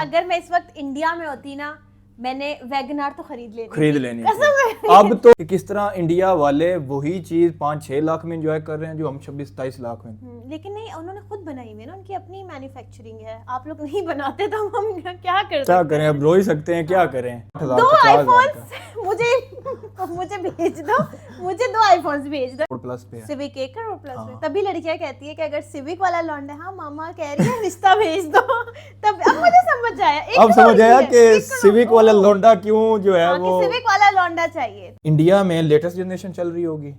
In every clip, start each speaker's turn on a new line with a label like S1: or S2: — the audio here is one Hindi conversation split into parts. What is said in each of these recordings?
S1: अगर मैं इस वक्त इंडिया में होती ना, मैंने वैगनार तो खरीद लेनी
S2: थी। अब तो किस तरह इंडिया वाले वही चीज 5-6 लाख में एंजॉय कर रहे हैं जो हम 26-27 लाख में।
S1: लेकिन नहीं, उन्होंने खुद बनाई हुई है ना, उनकी अपनी मैन्युफैक्चरिंग है। आप लोग नहीं बनाते तो हम क्या
S2: करें, अब रो ही सकते हैं, क्या करें।
S1: 2 आईफोन्स मुझे भेज दो, मुझे 2 आईफोन्स भेज दो।
S2: प्लस पे
S1: सिविक 1 करोड़ प्लस में। तभी लड़कियां कहती है कि अगर सिविक वाला लौंडा, हाँ मामा कह रही है रिश्ता भेज दो। तब अब मुझे समझ आया,
S2: अब समझ आया कि सिविक वाला लौंडा क्यों जो है वो
S1: सिविक वाला लौंडा चाहिए।
S2: इंडिया में लेटेस्ट जनरेशन चल रही होगी,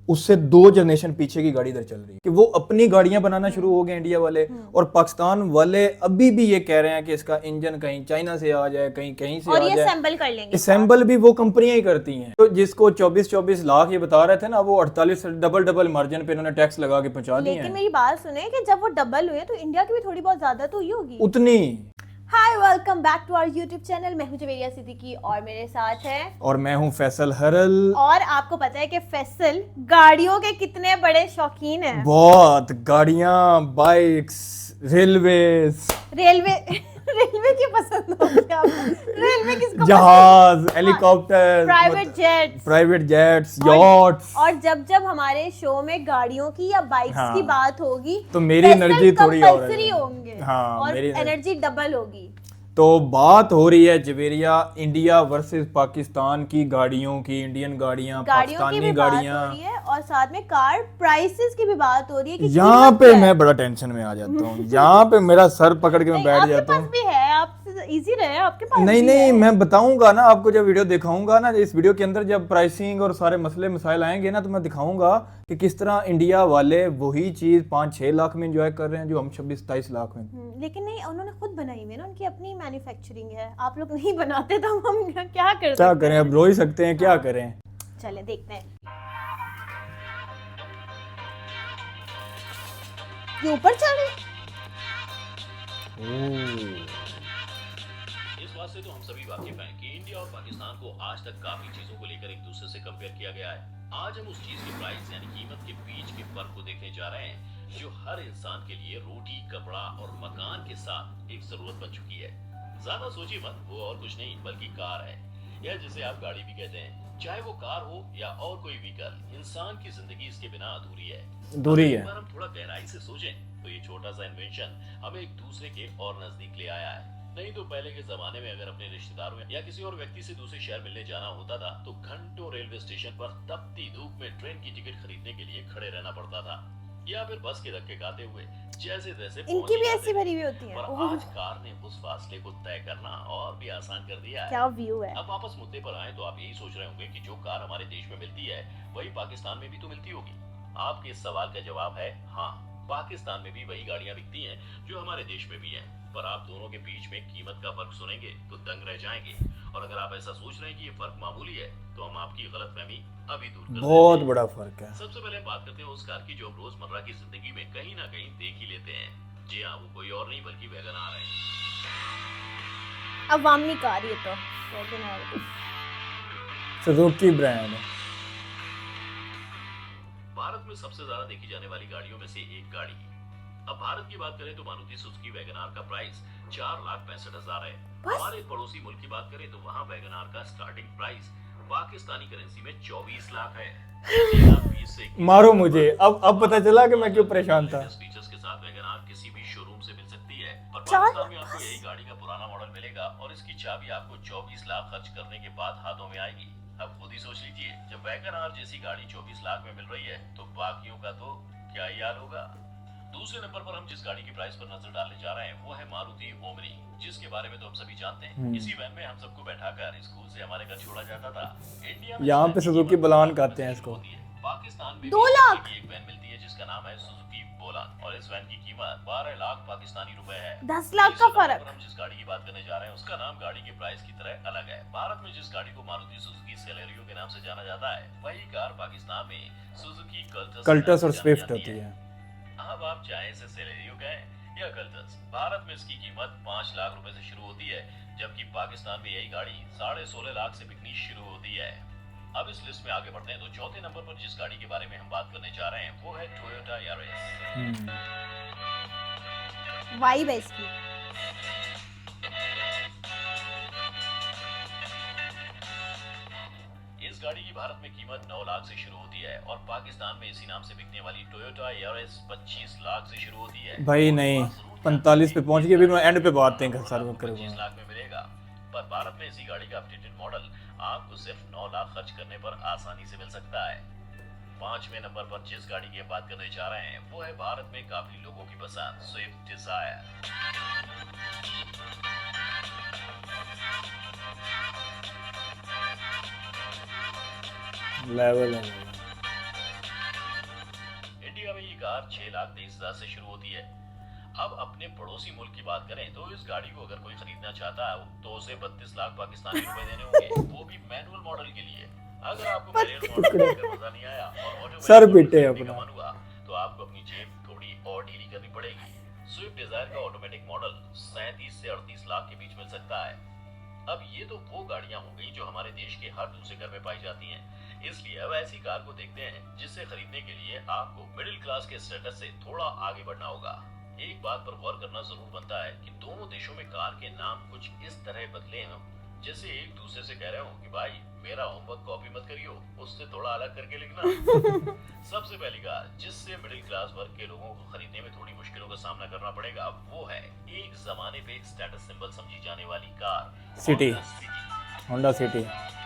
S2: उससे 2 जनरेशन पीछे की गाड़ी इधर चल रही है कि वो अपनी गाड़ियां बनाना शुरू हो गए इंडिया वाले। और पाकिस्तान वाले अभी भी ये कह रहे हैं कि इसका इंजन कहीं चाइना से आ जाए, कहीं से
S1: और
S2: आ
S1: ये
S2: जाए,
S1: असेंबल कर लेंगे।
S2: असेंबल भी वो कंपनियां ही करती हैं। तो जिसको 24-24 लाख ये बता रहे थे ना, वो 48 डबल मार्जिन पे इन्होंने टैक्स लगा के पहुंचा दिए हैं।
S1: लेकिन मेरी बात सुने कि जब वो डबल हुए तो इंडिया की भी थोड़ी बहुत ज्यादा तो हुई होगी
S2: उतनी।
S1: Hi, welcome back to our YouTube channel. मैं हूं जवेरिया सिद्दीकी और मेरे साथ है,
S2: और मैं हूं फैसल हरल।
S1: और आपको पता है कि फैसल गाड़ियों के कितने बड़े शौकीन हैं।
S2: बहुत गाड़ियां, बाइक्स, रेलवे
S1: रेलवे की पसंद होगी आपको? रेलवे किसको?
S2: जहाज, हेलीकॉप्टर,
S1: प्राइवेट जेट्स,
S2: यॉट्स।
S1: और जब हमारे शो में गाड़ियों की या बाइक्स की बात होगी
S2: तो मेरी एनर्जी थोड़ी और
S1: होंगे। और एनर्जी डबल होगी।
S2: तो बात हो रही है जवेरिया इंडिया वर्सेस पाकिस्तान की गाड़ियों की। इंडियन गाड़ियां, पाकिस्तानी गाड़ियां,
S1: और साथ में कार प्राइसेस की भी बात हो रही है कि
S2: यहाँ पे मैं बड़ा टेंशन में आ जाता हूँ। यहाँ पे मेरा सर पकड़ के मैं बैठ जाता हूँ।
S1: आपके पास भी है, आपसे इजी रहे आपके पास।
S2: नहीं, मैं बताऊंगा ना आपको, जब वीडियो दिखाऊंगा ना, इस वीडियो के अंदर जब प्राइसिंग और सारे मसले मसाइल आएंगे ना, तो मैं दिखाऊंगा कि किस तरह इंडिया वाले वही चीज 5-6 लाख में एंजॉय कर रहे हैं जो हम 26-27 लाख में।
S1: लेकिन नहीं, उन्होंने खुद बनाई हुई है ना, उनकी अपनी मैन्युफैक्चरिंग है। आप लोग नहीं बनाते तो हम क्या करें,
S2: अब रो ही सकते हैं, क्या करें।
S1: चले देखते हैं। ये ऊपर चल रही
S3: इस बात से तो हम सभी वाकिफ हैं कि इंडिया और पाकिस्तान को आज तक काफी चीजों को लेकर एक दूसरे से कंपेयर किया गया है। आज हम उस चीज के प्राइस यानी कीमत के बीच के फर्क को देखने जा रहे हैं जो हर इंसान के लिए रोटी, कपड़ा और मकान के साथ एक जरूरत बन चुकी है। ज्यादा सोचिए मत, वो और कुछ नहीं बल्कि कार है, या जिसे आप गाड़ी भी कहते हैं। चाहे वो कार हो या और कोई व्हीकल, इंसान की जिंदगी इसके बिना अधूरी है। अगर हम थोड़ा गहराई से सोचें तो ये छोटा सा इन्वेंशन हमें एक दूसरे के और नजदीक ले आया है। नहीं तो पहले के जमाने में अगर अपने रिश्तेदारों या किसी और व्यक्ति से दूसरे शहर मिलने जाना होता था तो घंटों रेलवे स्टेशन पर तपती धूप में ट्रेन की टिकट खरीदने के लिए खड़े रहना पड़ता था, या फिर बस के धक्के खाते हुए जैसे तैसे
S1: इनकी भी ऐसी भरी हुई होती है।
S3: पर आज कार ने उस फासले को तय करना और भी आसान कर दिया है।
S1: क्या व्यू है।
S3: अब वापस मुद्दे पर आए तो आप यही सोच रहे होंगे कि जो कार हमारे देश में मिलती है वही पाकिस्तान में भी तो मिलती होगी। आपके इस सवाल का जवाब है हाँ, पाकिस्तान में भी वही गाड़ियां बिकती हैं जो हमारे देश में भी हैं। पर आप दोनों के बीच में कीमत का फर्क सुनेंगे तो दंग रह जाएंगे। और अगर आप ऐसा सोच रहे हैं कि ये फर्क मामूली है तो हम आपकी गलतफहमी अभी दूर कर
S2: बहुत बड़ा फर्क है।
S3: सबसे पहले बात करते हैं उस कार की जो हम रोजमर्रा की जिंदगी में कहीं ना कहीं देख ही लेते हैं। जी हाँ, वो कोई और नहीं बल्कि वैगनआर है।
S1: अवामी कार ये तो वैगनआर
S2: सुजुकी ब्रांड है।
S3: भारत में सबसे ज्यादा देखी जाने वाली गाड़ियों में से एक गाड़ी। अब भारत की बात करें तो मारुति सुजुकी वैगनआर का प्राइस 4,65,000 है। हमारे पड़ोसी मुल्क की बात करें तो वहाँ वैगनआर का स्टार्टिंग प्राइस पाकिस्तानी करेंसी में 24 लाख है।
S2: मारो मुझे, अब पता चला कि मैं क्यों परेशान था।
S3: फीचर्स के साथ वैगनआर किसी भी शोरूम से मिल सकती है, पर पाकिस्तान में आपको यही गाड़ी का पुराना मॉडल मिलेगा और इसकी चाबी आपको 24 लाख खर्च करने के बाद हाथों में आएगी। अब खुद ही सोच लीजिए, जब वैगनआर जैसी गाड़ी 24 लाख में मिल रही है तो बाकियों का तो क्या ही हाल होगा। दूसरे नंबर पर हम जिस गाड़ी की प्राइस पर नजर डालने जा रहे हैं वो है मारुति ओमनी, जिसके बारे में तो हम सभी जानते हैं। इसी वैन में हम सबको बैठाकर स्कूल से हमारे घर छोड़ा जाता था। इंडिया में
S2: यहाँ पे सुजुकी बलान कहते हैं इसको।
S3: पाकिस्तान में
S1: 2 लाख
S3: की एक वैन मिलती है जिसका नाम है सुजुकी बोलान और इस वैन की कीमत 12 लाख पाकिस्तानी रुपए है।
S1: 10 लाख का फर्क।
S3: हम जिस गाड़ी की बात करने जा रहे हैं उसका नाम गाड़ी के प्राइस की तरह अलग है। भारत में जिस गाड़ी को मारुति सुजुकी सेलेरियो के नाम से जाना जाता है वही कार पाकिस्तान में सुजुकी
S2: कल्टस और स्विफ्ट होती है।
S3: अब आप चाहे इसे सेलेरियो कहें या कल्टस, भारत में इसकी कीमत 5 लाख रुपए से शुरू होती है, जबकि पाकिस्तान में यही गाड़ी 16.5 लाख से बिकनी शुरू होती है। अब इस लिस्ट में आगे बढ़ते हैं तो चौथे नंबर पर जिस गाड़ी के बारे में हम बात करने जा रहे हैं वो है टोयोटा यारिस।
S1: वाइब है इसकी।
S3: गाड़ी की भारत में कीमत 9 लाख से शुरू होती है और पाकिस्तान में इसी नाम से बिकने वाली टोयोटा यारिस 25 लाख से शुरू होती है।
S2: भाई नहीं, 45 पे पहुंच गई, अभी मैं एंड पे बात नहीं कर सकता।
S3: 25 लाख में मिलेगा, पर भारत में इसी गाड़ी का अपडेटेड मॉडल आपको सिर्फ 9 लाख खर्च करने पर आसानी से मिल सकता है। 5वें नंबर पर जिस गाड़ी की हम बात करने जा रहे हैं वो है भारत में काफी लोगों की पसंद स्विफ्ट डिजायर।
S2: लेवल है।
S3: इंडिया में ये कार 6,23,000 से शुरू होती है। अब अपने पड़ोसी मुल्क की बात करें तो इस गाड़ी को अगर कोई खरीदना चाहता है तो उसे 32 लाख पाकिस्तानी रुपए देने होंगे, वो भी मैनुअल मॉडल के लिए। अगर आपको मैनुअल मॉडल देखकर मजा नहीं आया और ऑटोमेटिक
S2: सर पिटे
S3: मॉडल
S2: अपना।
S3: का मन हुआ तो आपको अपनी जेब थोड़ी और ढीली करनी पड़ेगी। स्विफ्ट डिजायर का ऑटोमेटिक मॉडल 37 से 38 लाख के बीच मिल सकता है। अब ये तो वो गाड़ियां हो गई जो हमारे देश के हर दूसरे घर में पाई जाती हैं, इसलिए अब ऐसी कार को देखते हैं जिसे खरीदने के लिए आपको मिडिल क्लास के स्टेटस से थोड़ा आगे बढ़ना होगा। एक बात पर गौर करना जरूर बनता है कि दोनों देशों में कार के नाम कुछ इस तरह बदले हैं जैसे एक दूसरे से कह रहे हो कि भाई मेरा होमवर्क कॉपी मत करियो, उससे थोड़ा अलग करके लिखना। सबसे पहली कार जिससे मिडिल क्लास वर्ग के लोगों को खरीदने में थोड़ी मुश्किलों का सामना करना पड़ेगा वो है एक जमाने पे एक स्टेटस सिंबल समझी जाने वाली car
S2: city,
S3: Honda
S2: Honda
S3: city.
S2: City.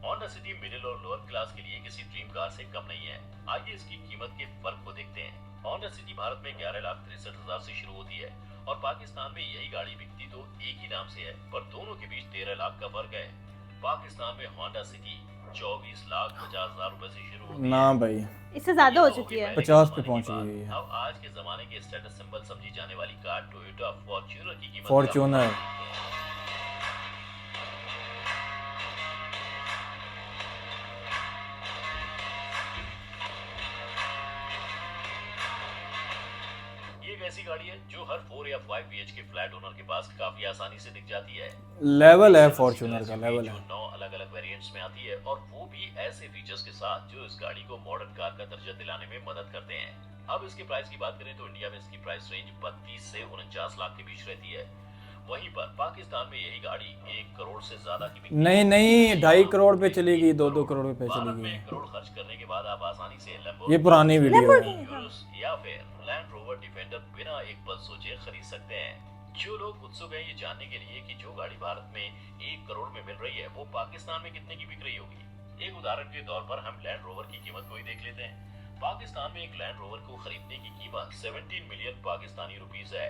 S3: Honda city middle और लोअर क्लास के लिए किसी ड्रीम कार से कम नहीं है। आइए इसकी कीमत के फर्क को देखते हैं। होंडा सिटी भारत में 11,63,000 से शुरू होती है और पाकिस्तान में यही गाड़ी बिकती तो एक ही नाम से है, पर दोनों के बीच 13 लाख का फर्क है। पाकिस्तान में होंडा सिटी 24,50,000 रुपए से शुरू होती
S2: ना
S3: है।
S2: भाई,
S1: इससे ज्यादा हो चुकी है।
S2: 50 पे पहुंच गई है।
S3: अब आज के जमाने के स्टेटस सिंबल समझी जाने वाली कार टोयोटा फॉर्च्यूनर की कीमत
S2: फॉर्च्यूनर।
S3: ये एक ऐसी गाड़ी है जो हर 4 या 5 BHK फ्लैट ओनर के पास काफी आसानी से दिख जाती है।
S2: लेवल है फॉर्च्यूनर का, लेवल
S3: जो
S2: है।
S3: 9 अलग-अलग वेरिएंट्स में आती है और वो भी ऐसे फीचर्स के साथ जो इस गाड़ी को मॉडर्न कार का दर्जा दिलाने में मदद करते हैं। अब इसके प्राइस की बात करें तो इंडिया में इसकी प्राइस रेंज 32 से 49 लाख के बीच रहती है। वहीं पर पाकिस्तान में यही गाड़ी 1 करोड़ से ज्यादा की बिकती है।
S2: नहीं नहीं, 2.5 करोड़ पे चलेगी, 2-2 करोड़ पे
S3: भारत
S2: चलेगी।
S3: में 1 करोड़ खर्च करने के बाद आप आसानी से
S2: ये पुरानी वीडियो है।
S3: यूरोस या फिर लैंड रोवर डिफेंडर बिना एक पल सोचे खरीद सकते हैं। जो लोग उत्सुक हैं ये जानने के लिए कि जो गाड़ी भारत में 1 करोड़ में मिल रही है वो पाकिस्तान में कितने की बिक रही होगी। एक उदाहरण के तौर पर हम लैंड रोवर की कीमत को ही देख लेते हैं। पाकिस्तान में एक लैंड रोवर को खरीदने की कीमत 17 मिलियन पाकिस्तानी रुपीस है।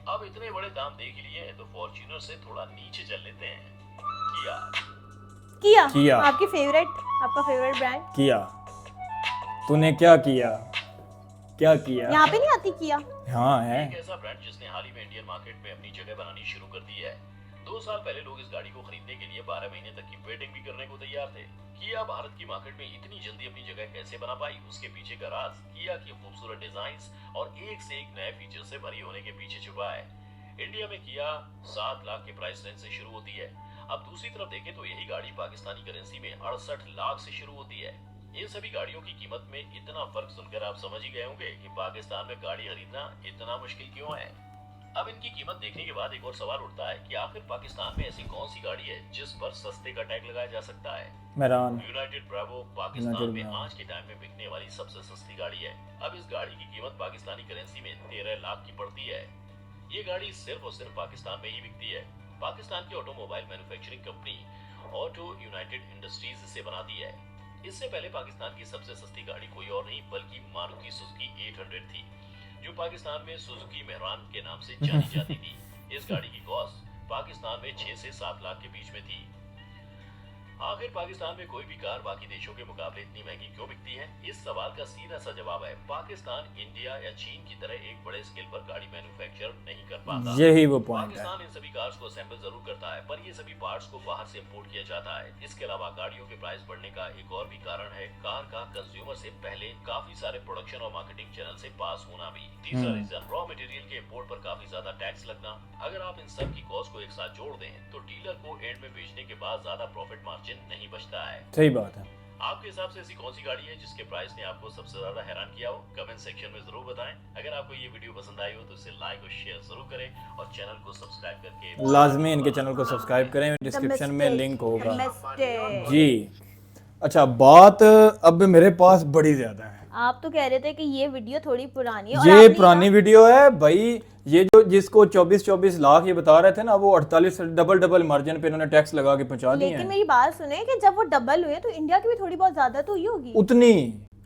S3: अब इतने बड़े दाम देख लिए हैं तो फॉर्च्यूनर से थोड़ा नीचे चल लेते हैं।
S1: किया आपका फेवरेट ब्रांड।
S2: किया, तूने क्या किया, क्या किया?
S1: यहाँ पे नहीं आती किया।
S2: हाँ है।
S3: एक ऐसा ब्रांड जिसने हाल ही में इंडियन मार्केट में अपनी जगह बनानी शुरू कर दी है। 2 साल पहले लोग इस गाड़ी को खरीदने के लिए 12 महीने तक की वेटिंग भी करने को तैयार थे। किया भारत की मार्केट में इतनी जल्दी अपनी जगह कैसे बना पाई, उसके पीछे का राज किया की खूबसूरत डिजाइन्स और एक से एक नए फीचर से भरी होने के पीछे छुपा है। इंडिया में किया 7 लाख के प्राइस रेंज से शुरू होती है। अब दूसरी तरफ देखें तो यही गाड़ी पाकिस्तानी करेंसी में 68 लाख से शुरू होती है। इन सभी गाड़ियों की कीमत में इतना फर्क सुनकर आप समझ ही गए होंगे कि पाकिस्तान में गाड़ी खरीदना इतना मुश्किल क्यों है। अब इनकी कीमत देखने के बाद एक और सवाल उठता है कि आखिर पाकिस्तान में ऐसी कौन सी गाड़ी है जिस पर सस्ते का टैग लगाया जा सकता है।
S2: मेरान।
S3: यूनाइटेड ब्रावो पाकिस्तान में आज के टाइम में बिकने वाली सबसे सस्ती गाड़ी है। अब इस गाड़ी की कीमत पाकिस्तानी करेंसी में 13 लाख की पड़ती है। ये गाड़ी सिर्फ और सिर्फ पाकिस्तान में ही बिकती है। पाकिस्तान की automobile manufacturing company auto United industries इसे बनाती है। इससे पहले पाकिस्तान की सबसे सस्ती गाड़ी कोई और नहीं बल्कि मारुति सुजुकी 800 थी, जो पाकिस्तान में सुजुकी मेहरान के नाम से जानी जाती थी। इस गाड़ी की कॉस्ट पाकिस्तान में 6 से 7 लाख के बीच में थी। आखिर पाकिस्तान में कोई भी कार बाकी देशों के मुकाबले इतनी महंगी क्यों बिकती है? इस सवाल का सीधा सा जवाब है पाकिस्तान इंडिया या चीन की तरह एक बड़े स्केल पर गाड़ी मैन्युफैक्चर नहीं कर पाता।
S2: यही वो पॉइंट है।
S3: पाकिस्तान इन सभी कार्स को असेंबल जरूर करता है पर ये सभी पार्ट्स को बाहर से इंपोर्ट किया जाता है। इसके अलावा गाड़ियों के प्राइस बढ़ने का एक और भी कारण है कार का कंज्यूमर से पहले काफी सारे प्रोडक्शन और मार्केटिंग चैनल से पास होना भी। तीसरा रीजन रॉ मटेरियल के इंपोर्ट पर काफी ज्यादा टैक्स लगना। अगर आप इन सब की कॉस्ट को एक साथ जोड़ दें तो डीलर को एंड में बेचने के बाद ज्यादा प्रॉफिट मार्जिन नहीं बचता है।
S2: सही बात है।
S3: आपके हिसाब से ऐसी कौन सी गाड़ी है जिसके प्राइस ने आपको सबसे ज्यादा हैरान किया हो? कमेंट सेक्शन में जरूर बताएं। अगर आपको ये वीडियो पसंद आई हो तो इसे लाइक और शेयर जरूर करें और चैनल को सब्सक्राइब करके
S2: लाजमी इनके चैनल को सब्सक्राइब करें, डिस्क्रिप्शन में लिंक होगा
S1: Mistake।
S2: जी। अच्छा, बात अब मेरे पास बड़ी ज्यादा है।
S1: आप तो कह रहे थे कि ये वीडियो थोड़ी पुरानी है और
S2: ये
S1: आपने
S2: पुरानी वीडियो है भाई। ये जो जिसको 24 लाख ये बता रहे थे ना, वो 48 डबल मार्जिन पे इन्होंने टैक्स लगा के पहुंचा दिए
S1: लेकिन
S2: हैं।
S1: मेरी बात सुने कि जब वो डबल हुए तो इंडिया की भी थोड़ी बहुत ज्यादा तो हुई होगी
S2: उतनी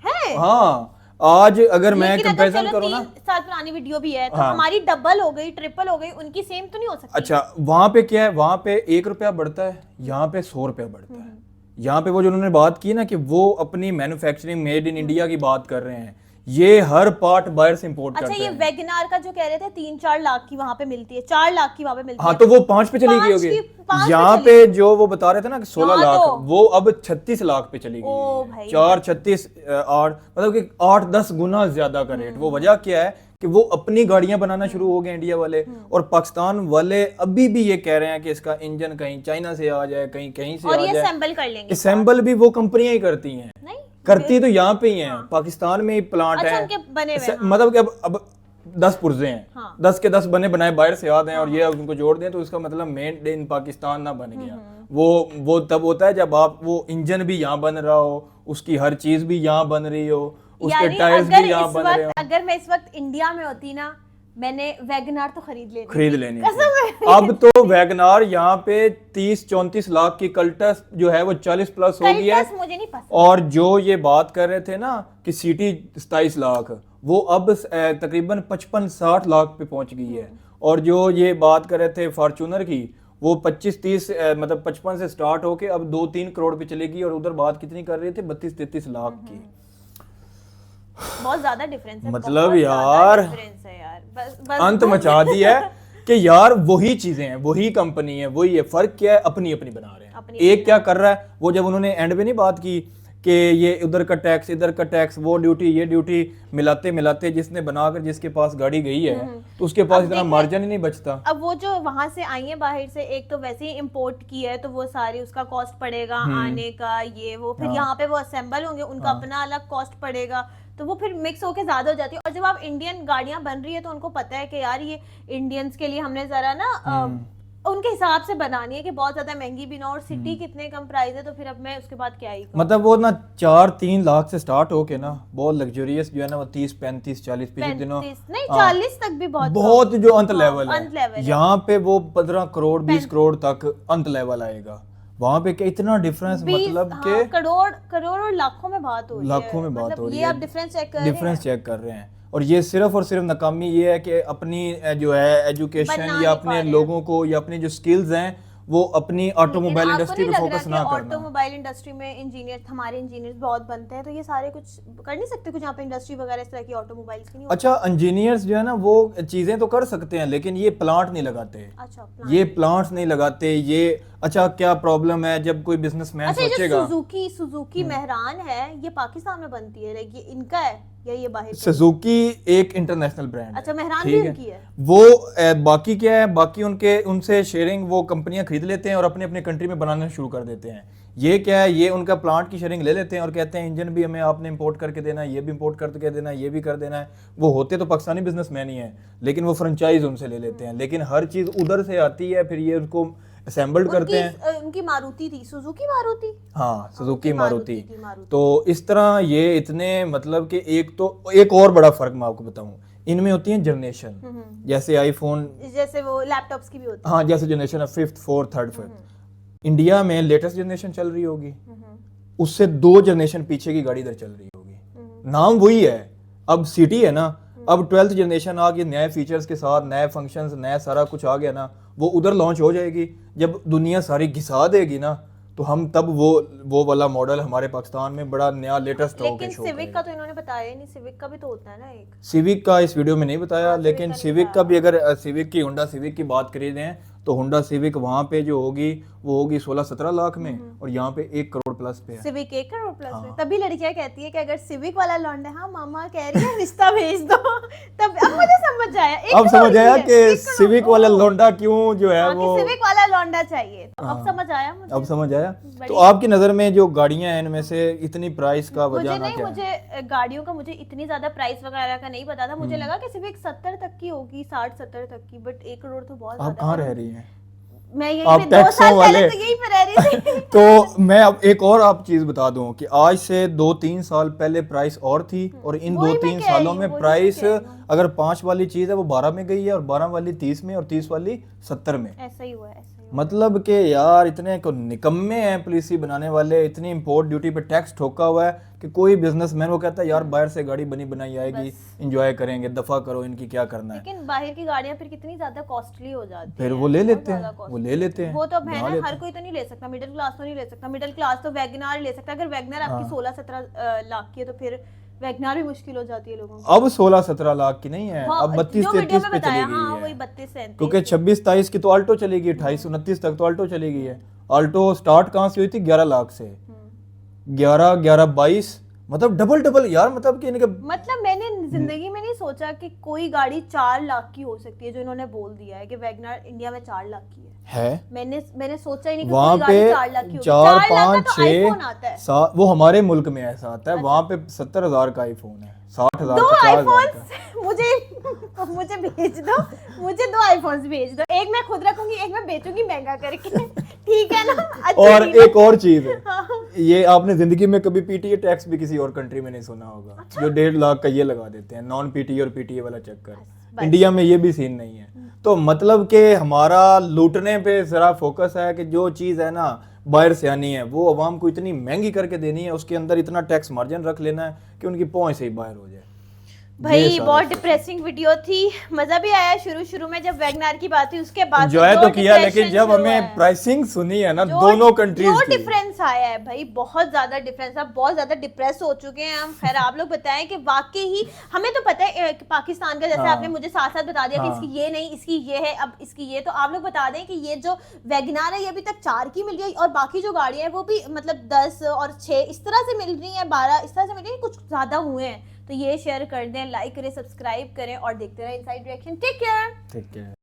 S1: है।
S2: हाँ, आज अगर मैं
S1: लेकिन अगर
S2: कंपैरिजन
S1: चलो
S2: करूँ ना,
S1: 3 साल पुरानी वीडियो भी है तो
S2: हाँ।
S1: हमारी डबल हो गई, ट्रिपल हो गई, उनकी सेम तो नहीं हो सकती।
S2: अच्छा वहां पे क्या है, वहां पे 1 रुपया बढ़ता है, यहाँ पे 100 रुपया बढ़ता है। यहाँ पे वो जो उन्होंने बात की ना कि वो अपनी मैन्युफैक्चरिंग मेड इन इंडिया की बात कर रहे हैं, ये हर पार्ट बाहर से इंपोर्ट
S1: अच्छा,
S2: करते
S1: ये
S2: हैं।
S1: वैगनार का जो कह रहे थे 3-4 लाख की वहां पे मिलती है, 4 लाख की वहां पे मिलती
S2: हाँ
S1: है।
S2: तो वो 5 पे चली गई होगी।
S1: 5 पे
S2: यहाँ
S1: चली
S2: पे जो वो बता रहे थे ना कि 16
S1: यहाँ
S2: लाख,
S1: तो-
S2: वो अब 36 लाख पे चली
S1: ओ
S2: गई।
S1: भाई।
S2: 4 36 8 मतलब कि 8-10 गुना ज्यादा का रेट। वो वजह क्या है कि वो अपनी गाड़ियां बनाना शुरू हो गए इंडिया वाले, और पाकिस्तान वाले अभी भी ये कह रहे हैं कि इसका इंजन कहीं चाइना से आ जाए, कहीं कहीं से
S1: और
S2: आ
S1: ये
S2: जाए।
S1: असेंबल कर लेंगे।
S2: असेंबल भी वो कंपनियां ही करती हैं,
S1: नहीं
S2: करती तो यहाँ पे ही हैं। पाकिस्तान में ही प्लांट
S1: अच्छा,
S2: है।
S1: उनके बने हुए, हाँ।
S2: मतलब कि अब 10 पुर्जे हैं,
S1: हाँ।
S2: 10 के 10 बने बनाए बाहर से आते हैं, और ये उनको जोड़ दें तो इसका मतलब मेड इन पाकिस्तान ना बन गया। वो तब होता है जब आप वो इंजन भी यहाँ बन रहा हो, उसकी हर चीज भी यहाँ बन रही हो, उसके
S1: यानी
S2: टायर्स भी यहाँ बन रहे हो।
S1: अगर मैं इस वक्त इंडिया में होती ना, मैंने वैगनार तो खरीद लेनी
S2: थी। अब तो वैगनार यहाँ पे 30-34 लाख की, कल्टस जो है वो 40 प्लस हो गया है।
S1: मुझे नहीं पसंद।
S2: और जो ये बात कर रहे थे ना कि सिटी 27 लाख, वो अब तकरीबन 55-60 लाख पे पहुंच गई है। और जो ये बात कर रहे थे फॉर्च्यूनर की, वो 25-30 मतलब 55 से स्टार्ट होके अब 2-3 करोड़ पे चलेगी। और उधर बात कितनी कर रहे थे, 32-33 लाख की।
S1: बहुत ज्यादा डिफरेंस है,
S2: मतलब
S1: बहुत ज्यादा
S2: यार,
S1: डिफरेंस है यार। बस
S2: अंत मचा दिया है कि यार वही चीजें हैं, वही कंपनी है, वही है। फर्क क्या है, अपनी अपनी बना रहे हैं। एक क्या कर रहा है, वो जब उन्होंने एंड में नहीं बात की कि ये उधर का टैक्स, इधर का टैक्स, वो ड्यूटी, ये ड्यूटी, मिलाते मिलाते जिसने बनाकर जिसके पास गाड़ी गई है तो उसके पास इतना मार्जिन ही नहीं बचता।
S1: अब वो जो वहां से आई है बाहर से, एक तो वैसे ही इंपोर्ट की है तो वो सारी उसका कॉस्ट पड़ेगा आने का, ये वो, फिर यहाँ पे वो असेंबल होंगे, उनका अपना अलग कॉस्ट पड़ेगा, तो वो फिर मिक्स होके ज्यादा हो जाती है। और जब आप इंडियन गाड़ियां बन रही है तो उनको पता है कि यार ये इंडियंस के लिए हमने जरा ना उनके हिसाब से बनानी है कि बहुत ज्यादा महंगी भी ना, और सिटी कितने कम प्राइस है, तो फिर अब मैं उसके बाद क्या ही कहूं।
S2: मतलब वो ना 4-3 लाख से स्टार्ट होके ना बहुत लग्जरियस जो है ना, वो 30-35-40 पिछले दिनों
S1: 35 नहीं 40 तक भी
S2: बहुत जो अंत लेवल
S1: अंत लेवल
S2: है।
S1: है।
S2: यहाँ पे वो 15 करोड़ 20 करोड़ तक अंत लेवल आएगा। वहां पे क्या इतना डिफरेंस, मतलब के
S1: करोड़ और लाखों में बात हो रही है।
S2: लाखों में बात हो रही
S1: ये
S2: है।
S1: आप डिफरेंस चेक कर रहे हैं।
S2: डिफरेंस चेक कर रहे हैं। और ये सिर्फ और सिर्फ नाकामी ये है कि अपनी जो है एजुकेशन
S1: बना
S2: या
S1: नहीं
S2: अपने
S1: पा रहे
S2: लोगों को या अपनी जो स्किल्स हैं वो अपनी ऑटोमोबाइल इंडस्ट्री पे फोकस ना करना।
S1: ऑटोमोबाइल इंडस्ट्री में इंजीनियर, हमारे इंजीनियर्स बहुत बनते हैं, तो ये सारे कुछ कर नहीं सकते, कुछ यहाँ पे इंडस्ट्री वगैरह इस तरह की ऑटोमोबाइल्स की नहीं होती।
S2: अच्छा, इंजीनियर्स जो है ना वो चीजें तो कर सकते हैं, लेकिन ये प्लांट नहीं लगाते।
S1: अच्छा,
S2: ये प्लांट्स नहीं लगाते ये। अच्छा, क्या प्रॉब्लम है जब कोई बिजनेसमैन
S1: अच्छा, ये
S2: सोचेगा
S1: जो सुजुकी मेहरान है, ये पाकिस्तान में बनती है, ये इनका है या ये बाहर?
S2: सुजुकी एक इंटरनेशनल ब्रांड
S1: अच्छा,
S2: है,
S1: मेहरान
S2: ठीक
S1: भी
S2: है।
S1: उनकी है।
S2: वो बाकी क्या है, बाकी उनसे शेयरिंग वो कंपनियां खरीद लेते हैं और अपने अपने कंट्री में बनाना शुरू कर देते हैं। ये क्या है, ये उनका प्लांट की शेयरिंग ले लेते हैं और कहते हैं इंजन भी हमें आपने इंपोर्ट करके देना है, ये भी इंपोर्ट करके देना है, ये भी कर देना है। वो होते तो पाकिस्तानी बिजनेसमैन ही हैं, लेकिन वो फ्रेंचाइज उनसे ले लेते हैं। लेकिन हर चीज उधर से आती है, फिर ये उनको असेंबल्ड करते हैं।
S1: उनकी मारुति थी, सुजुकी मारुति।
S2: हाँ, सुजुकी
S1: मारुति
S2: मारुति।
S1: थी, मारुति।
S2: तो इस तरह ये इतने मतलब कि एक और बड़ा फर्क मैं आपको बताऊं, इनमें होती है जनरेशन। जैसे आईफोन,
S1: जैसे वो लैपटॉप्स की भी होती
S2: हाँ, जैसे जनरेशन है 5th 4th 3rd 5th। India में लेटेस्ट जनरेशन चल रही होगी, उससे 2 जनरेशन पीछे की गाड़ी इधर चल रही होगी। नाम वही है, अब सिटी है ना, अब 12th जनरेशन आ गई, नए फीचर्स के साथ, नए फंक्शंस, नया सारा कुछ आ गया ना, वो उधर लॉन्च हो जाएगी। जब दुनिया सारी घिसा देगी ना, तो हम तब वो वाला मॉडल हमारे पाकिस्तान में बड़ा नया लेटेस्ट होके
S1: लेकिन
S2: शो
S1: सिविक का तो इन्होंने बताया ही नहीं। सिविक का भी तो होता है ना एक।
S2: सिविक का इस वीडियो में नहीं बताया, लेकिन सिविक का भी अगर सिविक की होंडा सिविक की बात करी दें तो होंडा सिविक वहां पे जो होगी वो होगी 16-17 लाख में, और यहाँ पे 1 करोड़ प्लस पे है।
S1: सिविक 1 करोड़ प्लस में।
S2: हाँ।
S1: तभी लड़कियां कहती है कि अगर सिविक वाला लौंडा, हाँ मामा कह रही है रिश्ता भेज दो। तब अब मुझे समझ आया, 1
S2: अब
S1: करोड़
S2: समझ
S1: की
S2: आया
S1: है,
S2: कि
S1: 1 करोड़।
S2: सिविक वाला
S1: ओह।
S2: लौंडा क्यों जो है
S1: हाँ,
S2: वो,
S1: कि सिविक वाला लौंडा चाहिए। तो अब
S2: हाँ।
S1: समझ आया मुझे।
S2: अब समझ आया।
S1: बड़ी-
S2: तो आपकी नजर में जो गाड़ियां हैं इनमें से इतनी प्राइस का
S1: मुझे
S2: वजह
S1: नहीं,
S2: क्या है?
S1: मुझे गाड़ियों का मुझे इतनी ज्यादा प्राइस वगैरह का नहीं पता था। मुझे लगा कि सिर्फ 70 तक की होगी, 60-70 तक की, बट 1 करोड़ तो बहुत
S2: आप
S1: ज्यादा
S2: कहाँ
S1: है।
S2: रह रही हैं?
S1: मैं यहीं
S2: आप
S1: पे 2
S2: टैक्सों
S1: साल पहले
S2: वाले।
S1: तो यहीं पे रह रही थी।
S2: तो मैं अब एक और आप चीज बता दूं कि आज से 2-3 साल पहले प्राइस और थी, और इन
S1: वही मैं
S2: 2-3
S1: कह रही
S2: सालों
S1: हूँ,
S2: में
S1: वही मैं
S2: प्राइस
S1: कह रही हूँ।
S2: अगर 5 वाली चीज है वो 12 में गई है, और 12 वाली 30 में, और 30 वाली 70 में।
S1: ऐसा ही हुआ है, ऐसा ही हुआ।
S2: मतलब कि यार इतने को निकम्मे हैं पॉलिसी बनाने वाले, इतनी इंपोर्ट ड्यूटी पे टैक्स ठोका हुआ है कि कोई बिजनेसमैन वो कहता है यार बाहर से गाड़ी बनी बनाई आएगी, एंजॉय करेंगे, दफा करो, इनकी क्या करना है।
S1: लेकिन बाहर की गाड़ियां फिर कितनी ज्यादा कॉस्टली हो जाती हैं।
S2: फिर वो ले
S1: बहुत
S2: लेते
S1: ज्यादा
S2: हैं, वो
S1: costly।
S2: ले लेते हैं।
S1: वो तो अब है
S2: बना
S1: ना,
S2: लेते
S1: हर
S2: हैं।
S1: कोई तो नहीं ले सकता, मिडिल क्लास तो नहीं ले सकता। मिडिल क्लास तो वैगनार ले सकता है। अगर वैगनार आपकी 16-17 लाख की है तो फिर वैगनार भी मुश्किल हो जाती है लोगों को।
S2: अब 16-17 लाख की नहीं है,
S1: हाँ,
S2: अब
S1: जो वीडियो
S2: 32-33
S1: में
S2: पे
S1: बताया,
S2: चली
S1: हाँ
S2: गई
S1: वही
S2: है।
S1: 32-33।
S2: क्योंकि 26-27 की तो आल्टो चली गई, 28-29 तक तो आल्टो चली गई है। आल्टो स्टार्ट कहाँ से हुई थी? 11 लाख से। 11-22, मतलब डबल यार, मतलब कि इनके
S1: मतलब मैंने जिंदगी में नहीं सोचा कि कोई गाड़ी 4 लाख की हो सकती है, जो इन्होंने बोल दिया है कि वैगनार इंडिया में 4 लाख की है। मैंने सोचा ही नहीं कि
S2: वहाँ
S1: कोई
S2: पे
S1: गाड़ी 4 लाख की होगी।
S2: 4,
S1: 4 लाख
S2: 5,
S1: का तो आईफोन आता है।
S2: 6 वो हमारे मुल्क में ऐसा आता है, वहाँ पे 70,000 का आईफोन है, 60,000
S1: दो
S2: 50,000
S1: आईफोन्स
S2: का।
S1: मुझे भेज दो, मुझे 2 आईफोन्स भेज दो। एक मैं खुद रखूंगी, एक मैं बेचूंगी महंगा करके। ठीक है ना? अच्छी
S2: और
S1: डील है।
S2: एक और चीज है,
S1: हाँ।
S2: ये आपने जिंदगी में कभी पीटीए टैक्स भी किसी और कंट्री में नहीं सुना होगा, जो 1.5 लाख का ये लगा देते हैं, नॉन पीटीए और पीटीए वाला चक्कर। इंडिया में ये भी सीन नहीं है। तो मतलब कि हमारा लूटने पे जरा फोकस है कि जो चीज है ना बाहर से आनी है वो अवाम को इतनी महंगी करके देनी है, उसके अंदर इतना टैक्स मार्जिन रख लेना है कि उनकी पहुंच से ही बाहर हो जाए।
S1: भाई बहुत डिप्रेसिंग वीडियो थी। मजा भी आया शुरू में जब वैगनार की बात हुई, उसके बाद
S2: एंजॉय
S1: जो
S2: तो किया,
S1: depression
S2: लेकिन जब
S1: शुरू
S2: हमें
S1: है।
S2: प्राइसिंग सुनी है ना
S1: जो-
S2: दोनों कंट्रीज
S1: जो
S2: की,
S1: डिफरेंस आया है भाई, बहुत ज्यादा डिफरेंस है। बहुत ज्यादा डिप्रेस हो चुके हैं हम। खैर आप लोग बताएं कि वाकई ही हमें तो पता है कि पाकिस्तान का, जैसे
S2: हाँ।
S1: आपने मुझे साथ साथ बता दिया कि
S2: हाँ।
S1: इसकी ये नहीं, इसकी ये है, अब इसकी ये। तो आप लोग बता दें कि ये जो वैगनार है ये अभी तक 4 की मिल रही है, और बाकी जो गाड़ियां हैं वो भी मतलब 10 और 6 इस तरह से मिल रही हैं, 12 इस तरह से मिल रही हैं, कुछ ज्यादा हुए हैं। तो ये शेयर कर दें, लाइक करें, सब्सक्राइब करें और देखते रहें इनसाइड रिएक्शन। Take care.
S2: ठीक है।